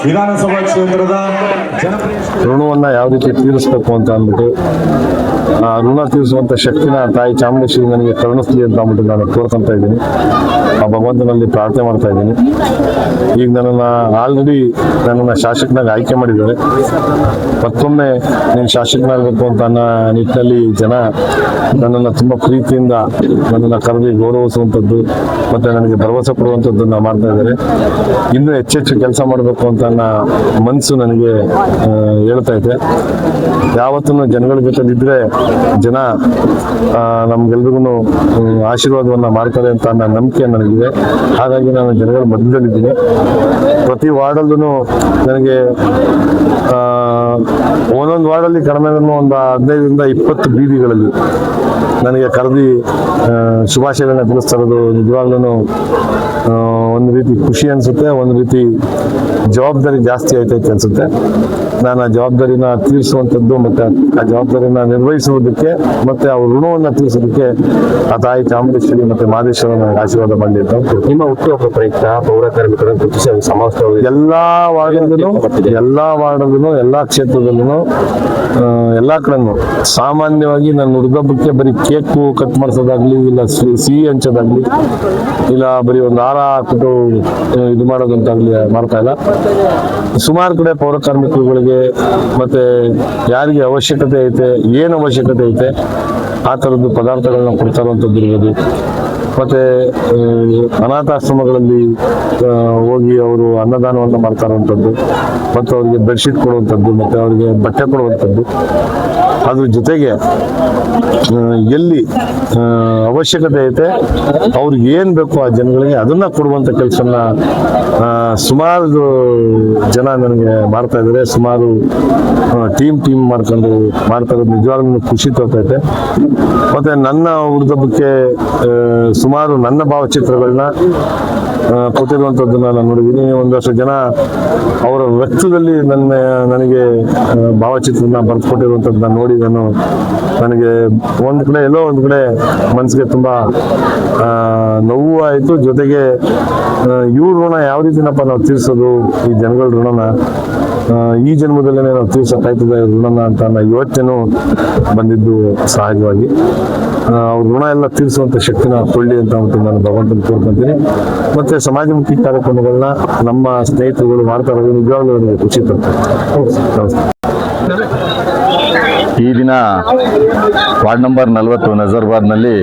ವಿಧಾನಸಭಾ ಕ್ಷೇತ್ರದ ಋಣವನ್ನು ಯಾವ ರೀತಿ ತೀರಿಸಬೇಕು ಅಂತ ಅಂದ್ಬಿಟ್ಟು ಆ ಋಣ ತೀರಿಸುವಂಥ ಶಕ್ತಿನ ತಾಯಿ ಚಾಮುಂಡೇಶ್ವರಿ ನನಗೆ ಕರುಣಿಸ್ಲಿ ಅಂತ ಅಂದ್ಬಿಟ್ಟು ನಾನು ಕೋರ್ಕೊಂತ ಇದ್ದೀನಿ. ಆ ಭಗವಂತನಲ್ಲಿ ಪ್ರಾರ್ಥನೆ ಮಾಡ್ತಾ ಇದ್ದೀನಿ. ಈಗ ನನ್ನನ್ನು ಶಾಸಕನಾಗಿ ಆಯ್ಕೆ ಮಾಡಿದ್ದಾರೆ. ಮತ್ತೊಮ್ಮೆ ನೀನು ಶಾಸಕನಾಗಬೇಕು ಅಂತ ಅನ್ನೋ ನಿಟ್ಟಿನಲ್ಲಿ ಜನ ನನ್ನನ್ನು ತುಂಬ ಪ್ರೀತಿಯಿಂದ ನನ್ನನ್ನು ಕರೆದಿ ಗೌರವಿಸುವಂಥದ್ದು ಮತ್ತು ನನಗೆ ಭರವಸೆ ಕೊಡುವಂಥದ್ದನ್ನು ಮಾಡ್ತಾ ಇದ್ದಾರೆ. ಇನ್ನೂ ಹೆಚ್ಚೆಚ್ಚು ಕೆಲಸ ಮಾಡಬೇಕು ಅಂತ ನನ್ನ ಮನಸ್ಸು ನನಗೆ ಹೇಳ್ತಾ ಇದೆ. ಯಾವತ್ತೂ ಜನಗಳ ಜೊತೆಲಿದ್ದರೆ ಜನ ನಮ್ಗೆಲ್ರಿಗೂ ಆಶೀರ್ವಾದವನ್ನು ಮಾಡ್ತಾರೆ ಅಂತ ನನ್ನ ನಂಬಿಕೆ ನನಗಿದೆ. ಹಾಗಾಗಿ ನಾನು ಜನಗಳ ಮಧ್ಯದಲ್ಲಿದ್ದೀನಿ. ಪ್ರತಿ ವಾರ್ಡಲ್ಲೂ ನನಗೆ ಒಂದೊಂದು ವಾರ್ಡಲ್ಲಿ ಕಡಿಮೆ ಒಂದು 15ರಿಂದ 20 ಬೀದಿಗಳಲ್ಲಿ ನನಗೆ ಕರೆದಿ ಶುಭಾಶಯಗಳನ್ನ ತಿಳಿಸ್ತಾ ಇರೋದು ನಿಜವಾಗ್ಲೂ ಒಂದು ರೀತಿ ಖುಷಿ ಅನಿಸುತ್ತೆ. ಒಂದು ರೀತಿ ಜವಾಬ್ದಾರಿ ಜಾಸ್ತಿ ಆಯ್ತೈತೆ ಅನಿಸುತ್ತೆ. ನಾನು ಆ ಜವಾಬ್ದಾರಿನ ತೀರಿಸುವಂಥದ್ದು ಮತ್ತು ಆ ಜವಾಬ್ದಾರಿನ ನಿರ್ವಹಿಸುವುದಕ್ಕೆ ಮತ್ತು ಅವ್ರ ಋಣವನ್ನು ತೀರಿಸೋದಕ್ಕೆ ಆ ತಾಯಿ ಚಾಮುಂಡೇಶ್ವರಿ ಮತ್ತು ಮಹದೇಶ್ವರ ನನಗೆ ಆಶೀರ್ವಾದ ಮಾಡಲಿ ಅಂತ. ನಿಮ್ಮ ಹುಟ್ಟುಹಬ್ಬ ಪ್ರಯುಕ್ತ ಪೌರ ಕಾರ್ಮಿಕರ ಸಮಾವೇಶ ಎಲ್ಲ ವಾರ್ಡಲ್ಲೂ ಎಲ್ಲ ಕ್ಷೇತ್ರದಲ್ಲೂ ಎಲ್ಲ ಕಡೆನೂ ಸಾಮಾನ್ಯವಾಗಿ ನನ್ನ ಹುಡುಗಬ್ಬಕ್ಕೆ ಬರೀ ಕೇಕು ಕಟ್ ಮಾಡಿಸೋದಾಗ್ಲಿ, ಇಲ್ಲ ಸಿಹಿ ಹಂಚೋದಾಗ್ಲಿ, ಇಲ್ಲ ಬರೀ ಒಂದು ಹಾರ ಹಾಕ್ಬಿಟ್ಟು ಇದು ಮಾಡೋದಂತಾಗ್ಲಿ ಮಾಡ್ತಾ ಇಲ್ಲ. ಸುಮಾರು ಕಡೆ ಪೌರ ಕಾರ್ಮಿಕರುಗಳಿಗೆ ಮತ್ತೆ ಯಾರಿಗೆ ಅವಶ್ಯಕತೆ ಐತೆ, ಏನು ಅವಶ್ಯಕತೆ ಐತೆ ಆ ಥರದ್ದು ಪದಾರ್ಥಗಳನ್ನ ಕೊಡ್ತಾ ಇರುವಂಥದ್ದು ಇರ್ಬೋದು. ಮತ್ತೆ ಅನಾಥಾಶ್ರಮಗಳಲ್ಲಿ ಹೋಗಿ ಅವರು ಅನ್ನದಾನವನ್ನು ಮಾಡ್ತಾ ಇರುವಂಥದ್ದು, ಮತ್ತು ಅವ್ರಿಗೆ ಬೆಡ್ಶೀಟ್ ಕೊಡುವಂಥದ್ದು, ಮತ್ತು ಅವ್ರಿಗೆ ಬಟ್ಟೆ ಕೊಡುವಂಥದ್ದು. ಅದ್ರ ಜೊತೆಗೆ ಎಲ್ಲಿ ಅವಶ್ಯಕತೆ ಐತೆ ಅವ್ರಿಗೆ ಏನು ಬೇಕು ಆ ಜನಗಳಿಗೆ ಅದನ್ನ ಕೊಡುವಂಥ ಕೆಲಸನ ಸುಮಾರು ಜನ ನನಗೆ ಮಾಡ್ತಾ ಇದ್ದಾರೆ. ಸುಮಾರು ಟೀಮ್ ಮಾಡ್ಕೊಂಡು ಮಾಡ್ತಾ ಇರೋದು ನಿಜವಾಗ್ಲೂ ಖುಷಿ ತೋರ್ತೈತೆ. ಮತ್ತೆ ನನ್ನ ಹುಡುಗಬ್ಬಕ್ಕೆ ಸುಮಾರು ನನ್ನ ಭಾವಚಿತ್ರಗಳನ್ನ ಕೊಟ್ಟಿರುವಂಥದ್ದನ್ನ ನಾನು ನೋಡಿದ್ದೀನಿ. ಒಂದಷ್ಟು ಜನ ಅವರ ವ್ಯಕ್ತದಲ್ಲಿ ನನಗೆ ಭಾವಚಿತ್ರನ ಬರೆದು ಕೊಟ್ಟಿರುವಂಥದ್ದನ್ನ ನೋಡಿ ನನಗೆ ಎಲ್ಲೋ ಒಂದು ಕಡೆ ಮನಸ್ಸಿಗೆ ತುಂಬಾ ನೋವು ಆಯಿತು. ಜೊತೆಗೆ ಇವ್ರ ಋಣ ಯಾವ ರೀತಿನಪ್ಪ ನಾವು ತೀರ್ಸೋದು, ಈ ಜನಗಳ ಋಣನ ಈ ಜನ್ಮದಲ್ಲೇ ನಾವು ತೀರ್ಸಕ್ಕಾಯ್ತದೆ ಋಣನ ಅಂತ ಯೋಚನೆ ಬಂದಿದ್ದು ಸಹಜವಾಗಿ. ಅವ್ರ ಋಣ ಎಲ್ಲ ತೀರಿಸುವಂತ ಶಕ್ತಿನ ಕೊಳ್ಳಿ ಅಂತ ನಾನು ಭಗವಂತನ ಕೋರ್ಕೊಂತೀನಿ. ಮತ್ತೆ ಸಮಾಜಮುಖಿ ಕಾರ್ಯಕ್ರಮಗಳನ್ನ ನಮ್ಮ ಸ್ನೇಹಿತರುಗಳು ಮಾಡ್ತಾ ಇರೋದು ನಿಜವಾಗ್ಲೂ ನನಗೆ ಖುಷಿ ತರ್ತದೆ. ಈ ದಿನ ವಾರ್ಡ್ ನಂಬರ್ 40 ನಜರ್ಬಾದ್ನಲ್ಲಿ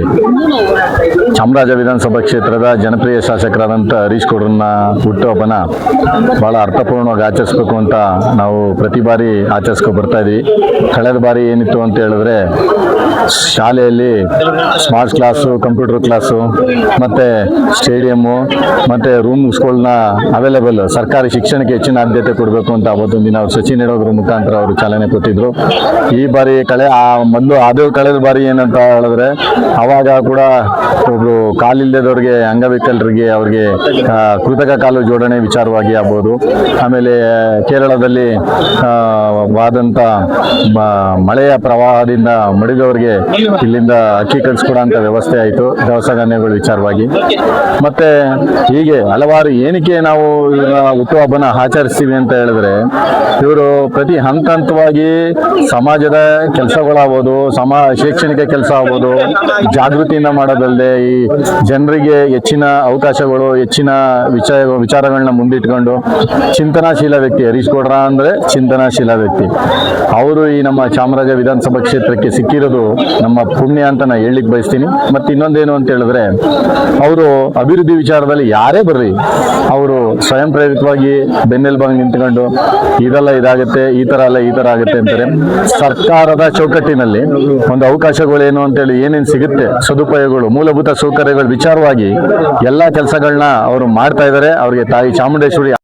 ಚಾಮರಾಜ ವಿಧಾನಸಭಾ ಕ್ಷೇತ್ರದ ಜನಪ್ರಿಯ ಶಾಸಕರಾದಂಥ ಹರೀಶ್ ಗೌಡ್ರನ್ನ ಹುಟ್ಟುಹಬ್ಬನ ಭಾಳ ಅರ್ಥಪೂರ್ಣವಾಗಿ ಆಚರಿಸ್ಬೇಕು ಅಂತ ನಾವು ಪ್ರತಿ ಬಾರಿ ಆಚರಿಸ್ಕೊ ಬರ್ತಾ ಇದ್ವಿ. ಕಳೆದ ಬಾರಿ ಏನಿತ್ತು ಅಂತ ಹೇಳಿದ್ರೆ ಶಾಲೆಯಲ್ಲಿ ಸ್ಮಾರ್ಟ್ ಕ್ಲಾಸು, ಕಂಪ್ಯೂಟರ್ ಕ್ಲಾಸು, ಮತ್ತು ಸ್ಟೇಡಿಯಮ್ಮು, ಮತ್ತು ರೂಮ್ಸ್ಗಳನ್ನ ಅವೈಲೇಬಲ್ ಸರ್ಕಾರಿ ಶಿಕ್ಷಣಕ್ಕೆ ಹೆಚ್ಚಿನ ಆದ್ಯತೆ ಕೊಡಬೇಕು ಅಂತ ಅವತ್ತೊಂದು ದಿನ ಸಚಿನ್ ಹೇಳೋದ್ರ ಮುಖಾಂತರ ಅವರು ಚಾಲನೆ ಕೊಟ್ಟಿದ್ರು. ಈ ಬಾರಿ ಕಳೆದ ಬಾರಿ ಏನಂತ ಹೇಳಿದ್ರೆ ಅವಾಗ ಕೂಡ ಒಬ್ರು ಕಾಲಿಲ್ಲದವ್ರಿಗೆ, ಅಂಗವಿಕಲರಿಗೆ ಅವ್ರಿಗೆ ಕೃತಕ ಕಾಲು ಜೋಡಣೆ ವಿಚಾರವಾಗಿ ಆಗ್ಬೋದು. ಆಮೇಲೆ ಕೇರಳದಲ್ಲಿ ವಾದಂತ ಮಳೆಯ ಪ್ರವಾಹದಿಂದ ಮಡಿದವರಿಗೆ ಇಲ್ಲಿಂದ ಅಕ್ಕಿ ಕಳಿಸ್ಕೊಡೋಂಥ ವ್ಯವಸ್ಥೆ ಆಯಿತು ದವಸ ಧಾನ್ಯಗಳ ವಿಚಾರವಾಗಿ. ಮತ್ತೆ ಹೀಗೆ ಹಲವಾರು ಏನಕ್ಕೆ ನಾವು ಹುಟ್ಟುಹಬ್ಬನ ಆಚರಿಸ್ತೀವಿ ಅಂತ ಹೇಳಿದ್ರೆ ಇವರು ಪ್ರತಿ ಹಂತವಾಗಿ ಸಮಾಜದ ಕೆಲಸಗಳಾಗ್ಬೋದು, ಶೈಕ್ಷಣಿಕ ಕೆಲಸ ಆಗ್ಬೋದು, ಜಾಗೃತಿಯಿಂದ ಮಾಡೋದಲ್ಲದೆ ಈ ಜನರಿಗೆ ಹೆಚ್ಚಿನ ಅವಕಾಶಗಳು, ಹೆಚ್ಚಿನ ವಿಚಾರಗಳನ್ನ ಮುಂದಿಟ್ಕೊಂಡು ಚಿಂತನಾಶೀಲ ವ್ಯಕ್ತಿ ಹರೀಶ್ ಗೌಡ್ರ ಅಂದರೆ ಚಿಂತನಾಶೀಲ ವ್ಯಕ್ತಿ. ಅವರು ಈ ನಮ್ಮ ಚಾಮರಾಜ ವಿಧಾನಸಭಾ ಕ್ಷೇತ್ರಕ್ಕೆ ಸಿಕ್ಕಿರೋದು ನಮ್ಮ ಪುಣ್ಯ ಅಂತ ನಾನು ಹೇಳಲಿಕ್ಕೆ ಬಯಸ್ತೀನಿ. ಮತ್ತು ಇನ್ನೊಂದೇನು ಅಂತ ಹೇಳಿದ್ರೆ ಅವರು ಅಭಿವೃದ್ಧಿ ವಿಚಾರದಲ್ಲಿ ಯಾರೇ ಬರ್ರಿ ಅವರು ಸ್ವಯಂ ಪ್ರೇರಿತವಾಗಿ ಬೆನ್ನೆಲುಬಾಗಿ ನಿಂತ್ಕೊಂಡು ಇದೆಲ್ಲ ಇದಾಗುತ್ತೆ, ಈ ಥರ ಅಲ್ಲ ಈ ಥರ ಆಗುತ್ತೆ ಅಂತಾರೆ. ಸರ್ಕಾರದ ಚೌಕಟ್ಟಿನಲ್ಲಿ ಒಂದು ಅವಕಾಶಗಳೇನು ಅಂತೇಳಿ ಏನೇನು ಸಿಗುತ್ತೆ, ಸದುಪಯೋಗಗಳು, ಮೂಲಭೂತ ಸೌಕರ್ಯಗಳ ವಿಚಾರವಾಗಿ ಎಲ್ಲ ಕೆಲಸಗಳನ್ನ ಅವರು ಮಾಡ್ತಾ ಇದ್ದಾರೆ. ಅವ್ರಿಗೆ ತಾಯಿ ಚಾಮುಂಡೇಶ್ವರಿ